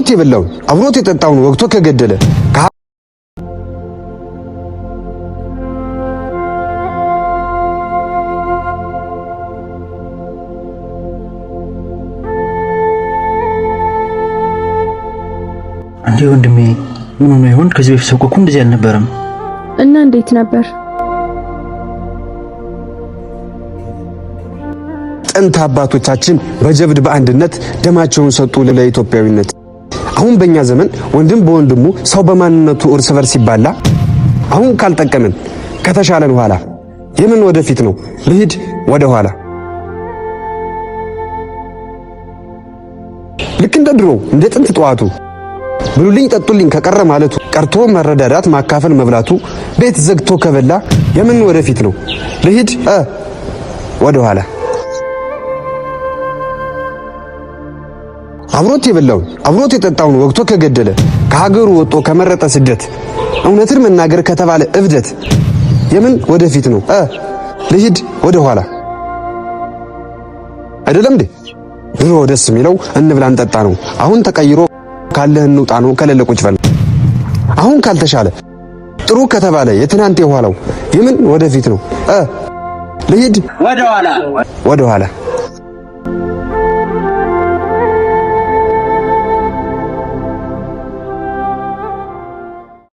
አብሮት የበላውን አብሮት የጠጣውን ወቅቶ ከገደለ አንዴ ወንድሜ ምን ሆነ ይሆን? ከዚህ በፊት ሰው እኮ እንደዚህ አልነበረም። እና እንዴት ነበር? ጥንት አባቶቻችን በጀብድ በአንድነት ደማቸውን ሰጡ ለኢትዮጵያዊነት። አሁን በእኛ ዘመን ወንድም በወንድሙ ሰው በማንነቱ እርስ በርስ ይባላ። አሁን ካልጠቀመን ከተሻለን ኋላ የምን ወደፊት ነው ልሂድ ወደ ኋላ። ልክ እንደ ድሮ እንደ ጥንት ጠዋቱ ብሉልኝ ጠጡልኝ ከቀረ ማለቱ ቀርቶ መረዳዳት ማካፈል መብላቱ ቤት ዘግቶ ከበላ የምን ወደፊት ነው ልሂድ ወደ ኋላ። አብሮት የበላውን አብሮት የጠጣውን ወቅቶ ከገደለ ከሀገሩ ወጦ ከመረጠ ስደት እውነትን መናገር ከተባለ እብደት የምን ወደፊት ነው ልሂድ ወደ ኋላ። አይደለም እንዴ ድሮ ደስ የሚለው እንብላ እንጠጣ ነው። አሁን ተቀይሮ ካለህ እንውጣ ነው ከሌለ ቁጭ በል። አሁን ካልተሻለ ጥሩ ከተባለ የትናንት የኋላው የምን ወደፊት ነው ልሂድ ወደ ኋላ።